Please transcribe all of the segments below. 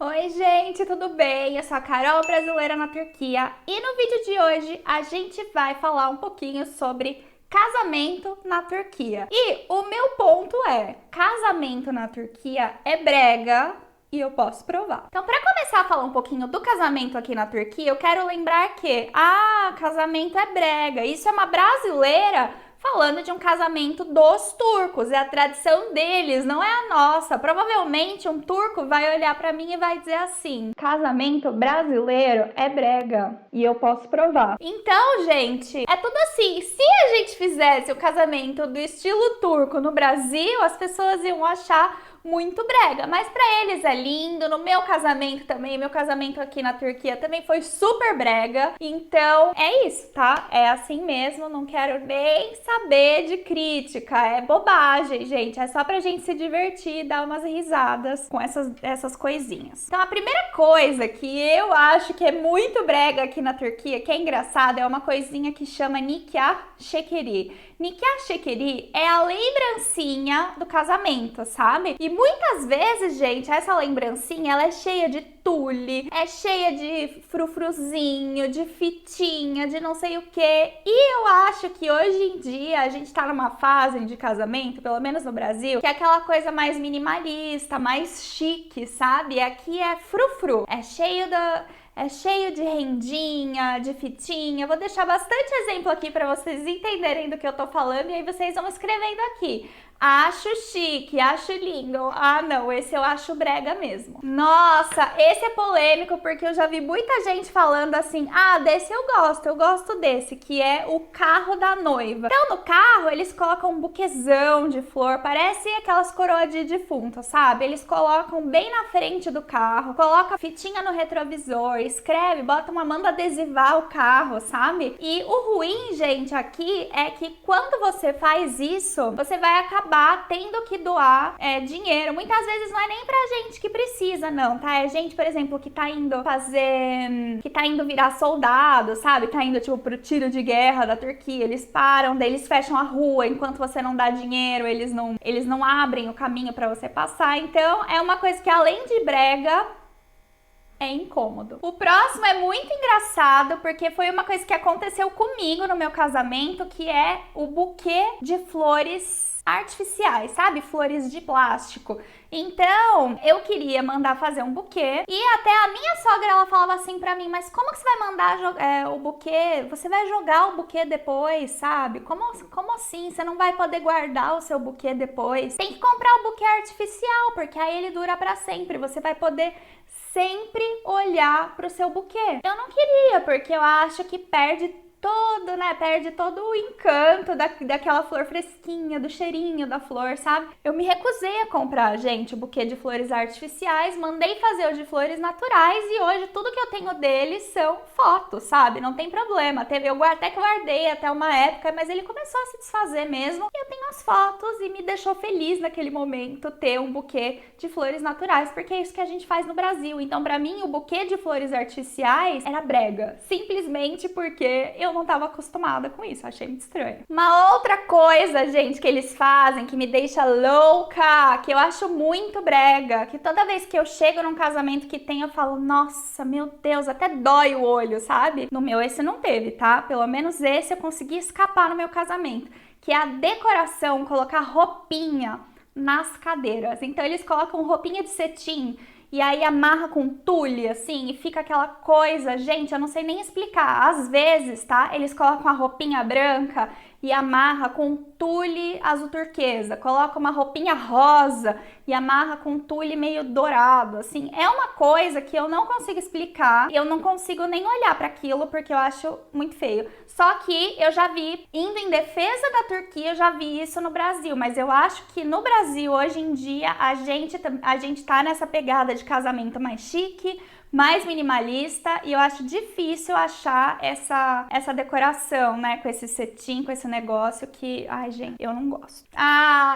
Oi, gente, tudo bem? Eu sou a Carol, brasileira na Turquia, e no vídeo de hoje a gente vai falar um pouquinho sobre casamento na Turquia. E o meu ponto é: casamento na Turquia é brega e eu posso provar. Então, para começar a falar um pouquinho do casamento aqui na Turquia, eu quero lembrar que, casamento é brega. Isso é uma brasileira falando de um casamento dos turcos, é a tradição deles, não é a nossa. Provavelmente um turco vai olhar pra mim e vai dizer assim: casamento brasileiro é brega e eu posso provar. Então, gente, é tudo assim. Se a gente fizesse o casamento do estilo turco no Brasil, as pessoas iam achar muito brega, mas pra eles é lindo. No meu casamento também, meu casamento aqui na Turquia também foi super brega. Então é isso, tá? É assim mesmo, não quero nem saber de crítica, é bobagem, gente. É só pra gente se divertir e dar umas risadas com essas coisinhas. Então a primeira coisa que eu acho que é muito brega aqui na Turquia, que é engraçado, é uma coisinha que chama nikah shekeri. Nikah shekeri é a lembrancinha do casamento, sabe? E muitas vezes, gente, essa lembrancinha, ela é cheia de tule, é cheia de frufruzinho, de fitinha, de não sei o que. E eu acho que hoje em dia a gente tá numa fase de casamento, pelo menos no Brasil, que é aquela coisa mais minimalista, mais chique, sabe? Aqui é frufru, é cheio de rendinha, de fitinha. Vou deixar bastante exemplo aqui para vocês entenderem do que eu tô falando e aí vocês vão escrevendo aqui. Acho chique, acho lindo. Ah, não, esse eu acho brega mesmo. Nossa, esse é polêmico porque eu já vi muita gente falando assim: desse eu gosto desse, que é o carro da noiva. Então, no carro, eles colocam um buquezão de flor, parece aquelas coroas de defunto, sabe? Eles colocam bem na frente do carro, coloca fitinha no retrovisor, escreve, bota uma manda adesivar o carro, sabe? E o ruim, gente, aqui é que quando você faz isso, você vai acabar tendo que doar dinheiro. Muitas vezes não é nem pra gente que precisa, não, tá? É gente, por exemplo, que tá indo que tá indo virar soldado, sabe? Tá indo, tipo, pro tiro de guerra da Turquia. Eles param, daí eles fecham a rua enquanto você não dá dinheiro, eles não abrem o caminho pra você passar. Então, é uma coisa que, além de brega, é incômodo. O próximo é muito engraçado porque foi uma coisa que aconteceu comigo no meu casamento, que é o buquê de flores artificiais, sabe? Flores de plástico. Então, eu queria mandar fazer um buquê e até a minha sogra, ela falava assim pra mim: mas como que você vai mandar o buquê? Você vai jogar o buquê depois, sabe? Como assim? Você não vai poder guardar o seu buquê depois? Tem que comprar o buquê artificial, porque aí ele dura pra sempre. Você vai poder sempre olhar pro seu buquê. Eu não queria, porque eu acho que perde todo o encanto daquela flor fresquinha, do cheirinho da flor, sabe? Eu me recusei a comprar, gente, o buquê de flores artificiais, mandei fazer o de flores naturais e hoje tudo que eu tenho deles são fotos, sabe? Não tem problema. Eu até que guardei até uma época, mas ele começou a se desfazer mesmo e eu tenho as fotos e me deixou feliz naquele momento ter um buquê de flores naturais, porque é isso que a gente faz no Brasil. Então, pra mim, o buquê de flores artificiais era brega, simplesmente porque eu não estava acostumada com isso, achei muito estranho. Uma outra coisa, gente, que eles fazem que me deixa louca, que eu acho muito brega, que toda vez que eu chego num casamento que tem, eu falo: nossa, meu Deus, até dói o olho, sabe? No meu, esse não teve, tá? Pelo menos esse eu consegui escapar no meu casamento, que é a decoração, colocar roupinha nas cadeiras. Então eles colocam roupinha de cetim e aí amarra com tule, assim, e fica aquela coisa, gente, eu não sei nem explicar. Às vezes, tá? Eles colocam a roupinha branca e amarra com tule azul turquesa. Coloca uma roupinha rosa e amarra com tule meio dourado, assim. É uma coisa que eu não consigo explicar. Eu não consigo nem olhar para aquilo porque eu acho muito feio. Só que eu já vi, indo em defesa da Turquia, eu já vi isso no Brasil. Mas eu acho que no Brasil, hoje em dia, a gente tá nessa pegada de casamento mais chique, mais minimalista, e eu acho difícil achar essa decoração, né, com esse cetim, com esse negócio que, ai, gente, eu não gosto.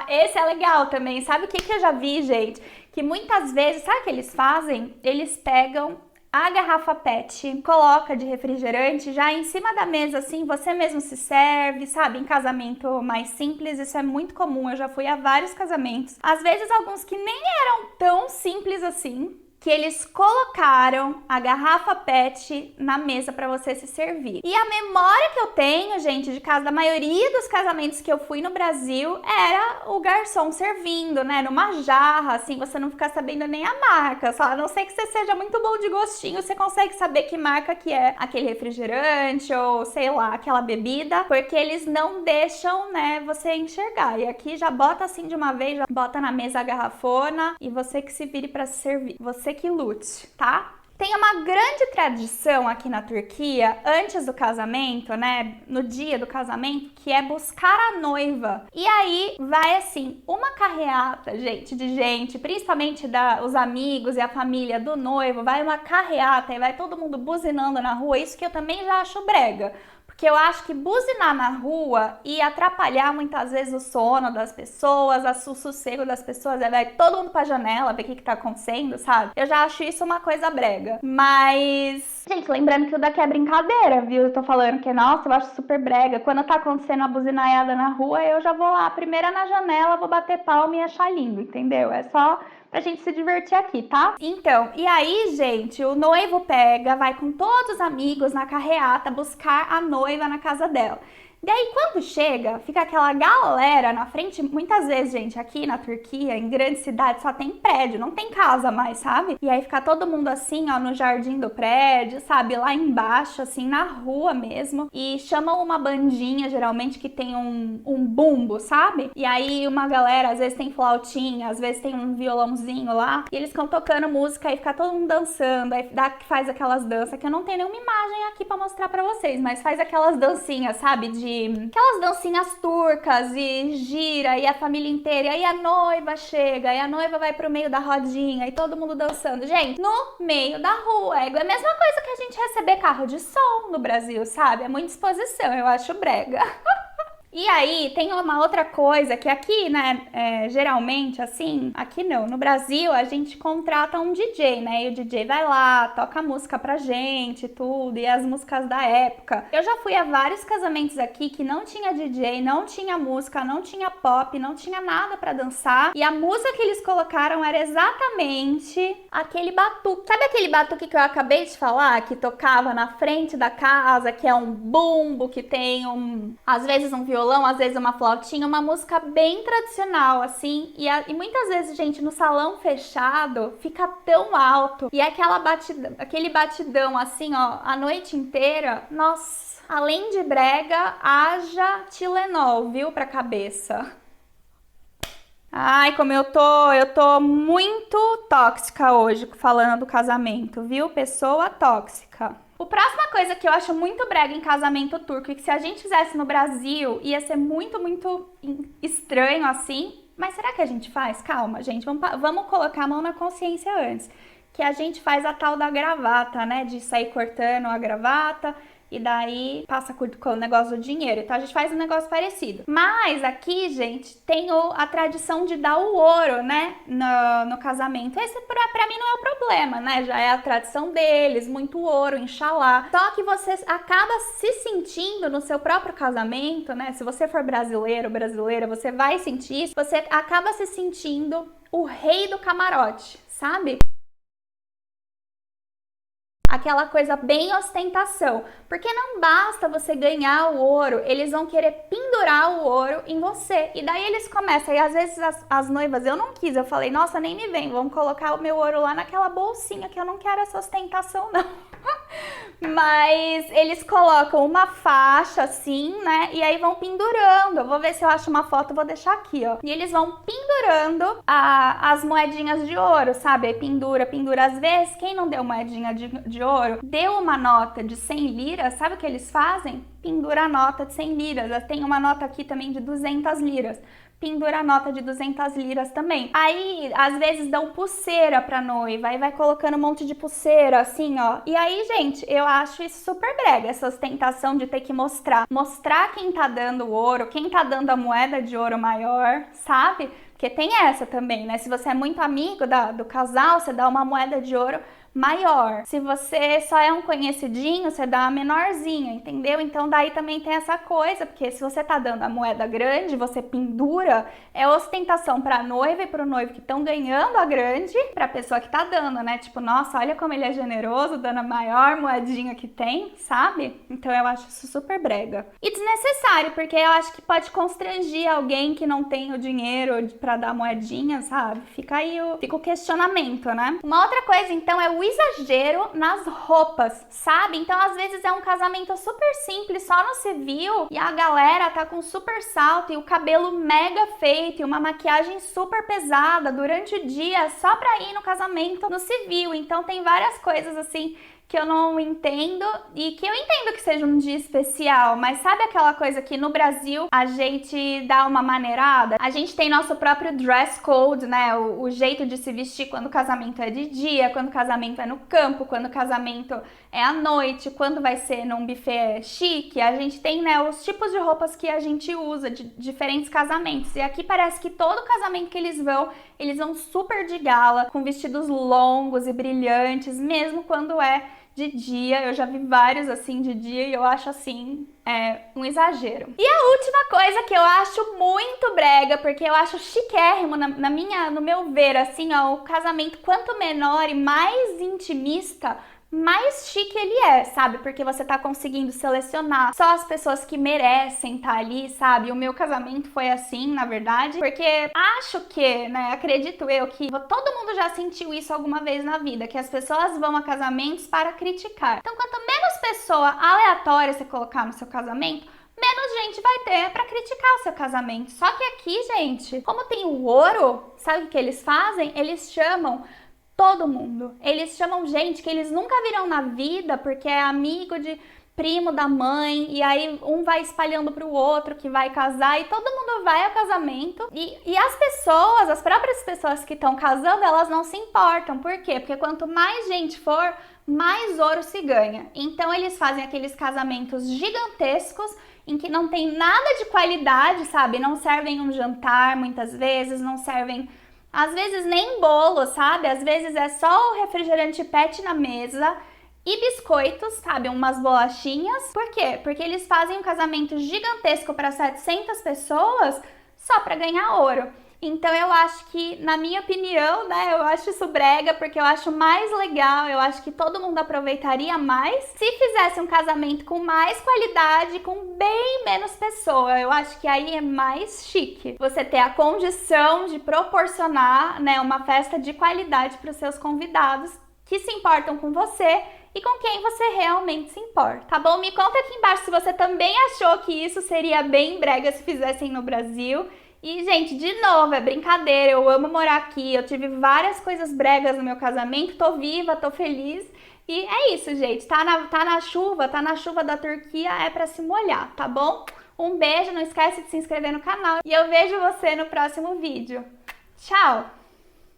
Esse é legal também. Sabe o que eu já vi, gente? Que muitas vezes, sabe o que eles fazem? Eles pegam a garrafa PET, coloca de refrigerante já em cima da mesa, assim, você mesmo se serve, sabe? Em casamento mais simples, isso é muito comum, eu já fui a vários casamentos. Às vezes alguns que nem eram tão simples assim, que eles colocaram a garrafa PET na mesa para você se servir. E a memória que eu tenho, gente, de casa da maioria dos casamentos que eu fui no Brasil, era o garçom servindo, né, numa jarra, assim, você não fica sabendo nem a marca, só a não ser que você seja muito bom de gostinho, você consegue saber que marca que é aquele refrigerante ou, sei lá, aquela bebida, porque eles não deixam, né, você enxergar. E aqui já bota assim de uma vez, já bota na mesa a garrafona e você que se vire para se servir. Você que lute, tá? Tem uma grande tradição aqui na Turquia, antes do casamento, né, no dia do casamento, que é buscar a noiva. E aí vai assim, uma carreata, gente, de gente, principalmente os amigos e a família do noivo, vai uma carreata e vai todo mundo buzinando na rua, isso que eu também já acho brega. Porque eu acho que buzinar na rua e atrapalhar muitas vezes o sono das pessoas, o sossego das pessoas, aí vai todo mundo pra janela ver o que tá acontecendo, sabe? Eu já acho isso uma coisa brega. Mas, gente, lembrando que o daqui é brincadeira, viu? Eu tô falando que, nossa, eu acho super brega. Quando tá acontecendo a buzinaiada na rua, eu já vou lá, primeira na janela, vou bater palma e achar lindo, entendeu? É só pra gente se divertir aqui, tá? Então, e aí, gente, o noivo pega, vai com todos os amigos na carreata buscar a noiva na casa dela. Daí, quando chega, fica aquela galera na frente. Muitas vezes, gente, aqui na Turquia, em grandes cidades, só tem prédio, não tem casa mais, sabe? E aí fica todo mundo assim, ó, no jardim do prédio, sabe? Lá embaixo, assim, na rua mesmo. E chamam uma bandinha, geralmente, que tem um bumbo, sabe? E aí uma galera, às vezes tem flautinha, às vezes tem um violãozinho lá. E eles ficam tocando música e fica todo mundo dançando. Aí faz aquelas danças, que eu não tenho nenhuma imagem aqui pra mostrar pra vocês, mas faz aquelas dancinhas, sabe? Aquelas dancinhas turcas e gira e a família inteira, e aí a noiva chega, e a noiva vai pro meio da rodinha e todo mundo dançando. Gente, no meio da rua, é a mesma coisa que a gente receber carro de som no Brasil, sabe? É muita exposição, eu acho brega. E aí, tem uma outra coisa que aqui, né, geralmente, assim, aqui não, no Brasil a gente contrata um DJ, né, e o DJ vai lá, toca música pra gente, tudo, e as músicas da época. Eu já fui a vários casamentos aqui que não tinha DJ, não tinha música, não tinha pop, não tinha nada pra dançar, e a música que eles colocaram era exatamente aquele batuque. Sabe aquele batuque que eu acabei de falar, que tocava na frente da casa, que é um bumbo, que tem às vezes um violão, às vezes uma flautinha, uma música bem tradicional, assim, e muitas vezes, gente, no salão fechado, fica tão alto, e é aquele batidão, assim, ó, a noite inteira, nossa, além de brega, haja Tilenol, viu, pra cabeça. Ai, como eu tô muito tóxica hoje, falando do casamento, viu, pessoa tóxica. A próxima coisa que eu acho muito brega em casamento turco e que se a gente fizesse no Brasil ia ser muito, muito estranho assim. Mas será que a gente faz? Calma, gente, vamos colocar a mão na consciência antes. Que a gente faz a tal da gravata, né? De sair cortando a gravata e daí passa com o negócio do dinheiro. Então a gente faz um negócio parecido. Mas aqui, gente, tem a tradição de dar o ouro, né, no casamento. Esse pra mim não é o problema, né? Já é a tradição deles, muito ouro, inxalá. Só que você acaba se sentindo no seu próprio casamento, né? Se você for brasileiro, brasileira, você vai sentir isso. Você acaba se sentindo o rei do camarote, sabe? Aquela coisa bem ostentação, porque não basta você ganhar o ouro, eles vão querer pendurar o ouro em você, e daí eles começam, e às vezes as noivas, eu não quis, eu falei, nossa, nem me vem, vamos colocar o meu ouro lá naquela bolsinha, que eu não quero essa ostentação não. Mas eles colocam uma faixa assim, né, e aí vão pendurando, eu vou ver se eu acho uma foto, vou deixar aqui, ó, e eles vão pendurando as moedinhas de ouro, sabe, aí pendura, às vezes, quem não deu moedinha de ouro, deu uma nota de 100 liras, sabe o que eles fazem? Pendura a nota de 100 liras, tem uma nota aqui também de 200 liras, pendura a nota de 200 liras também. Aí, às vezes, dão pulseira pra noiva, aí vai colocando um monte de pulseira, assim, ó. E aí, gente, eu acho isso super brega, essa ostentação de ter que mostrar quem tá dando o ouro, quem tá dando a moeda de ouro maior, sabe? Porque tem essa também, né? Se você é muito amigo do casal, você dá uma moeda de ouro maior. Se você só é um conhecidinho, você dá a menorzinha, entendeu? Então daí também tem essa coisa, porque se você tá dando a moeda grande, você pendura, é ostentação pra noiva e pro noivo que estão ganhando a grande, pra pessoa que tá dando, né? Tipo, nossa, olha como ele é generoso, dando a maior moedinha que tem, sabe? Então eu acho isso super brega. E desnecessário, porque eu acho que pode constranger alguém que não tem o dinheiro pra dar moedinha, sabe? Fica aí fica o questionamento, né? Uma outra coisa, então, é o exagero nas roupas, sabe? Então, às vezes é um casamento super simples, só no civil, e a galera tá com super salto e o cabelo mega feito e uma maquiagem super pesada durante o dia só pra ir no casamento no civil. Então, tem várias coisas assim que eu não entendo e que eu entendo que seja um dia especial, mas sabe aquela coisa que no Brasil a gente dá uma maneirada? A gente tem nosso próprio dress code, né? O jeito de se vestir quando o casamento é de dia, quando o casamento é no campo, quando o casamento é à noite, quando vai ser num buffet chique. A gente tem, né, os tipos de roupas que a gente usa de diferentes casamentos. E aqui parece que todo casamento que eles vão super de gala, com vestidos longos e brilhantes, mesmo quando é de dia. Eu já vi vários assim de dia e eu acho assim um exagero. E a última coisa que eu acho muito brega, porque eu acho chiquérrimo no meu ver, assim, ó, o casamento quanto menor e mais intimista, mais chique ele é, sabe? Porque você tá conseguindo selecionar só as pessoas que merecem estar ali, sabe? O meu casamento foi assim, na verdade, porque acho que, né, acredito eu que todo mundo já sentiu isso alguma vez na vida, que as pessoas vão a casamentos para criticar. Então, quanto menos pessoa aleatória você colocar no seu casamento, menos gente vai ter pra criticar o seu casamento. Só que aqui, gente, como tem o ouro, sabe o que eles fazem? Eles chamam todo mundo. Eles chamam gente que eles nunca viram na vida, porque é amigo de primo da mãe, e aí um vai espalhando pro outro que vai casar, e todo mundo vai ao casamento. E as pessoas, as próprias pessoas que estão casando, elas não se importam. Por quê? Porque quanto mais gente for, mais ouro se ganha. Então eles fazem aqueles casamentos gigantescos, em que não tem nada de qualidade, sabe? Não servem um jantar, muitas vezes, não servem às vezes nem bolo, sabe? Às vezes é só o refrigerante PET na mesa e biscoitos, sabe? Umas bolachinhas. Por quê? Porque eles fazem um casamento gigantesco para 700 pessoas só para ganhar ouro. Então eu acho que, na minha opinião, né, eu acho isso brega, porque eu acho mais legal, eu acho que todo mundo aproveitaria mais se fizesse um casamento com mais qualidade, com bem menos pessoa. Eu acho que aí é mais chique. Você ter a condição de proporcionar, né, uma festa de qualidade para os seus convidados que se importam com você e com quem você realmente se importa, tá bom? Me conta aqui embaixo se você também achou que isso seria bem brega se fizessem no Brasil. E, gente, de novo, é brincadeira, eu amo morar aqui, eu tive várias coisas bregas no meu casamento, tô viva, tô feliz. E é isso, gente, tá na chuva da Turquia, é pra se molhar, tá bom? Um beijo, não esquece de se inscrever no canal e eu vejo você no próximo vídeo. Tchau!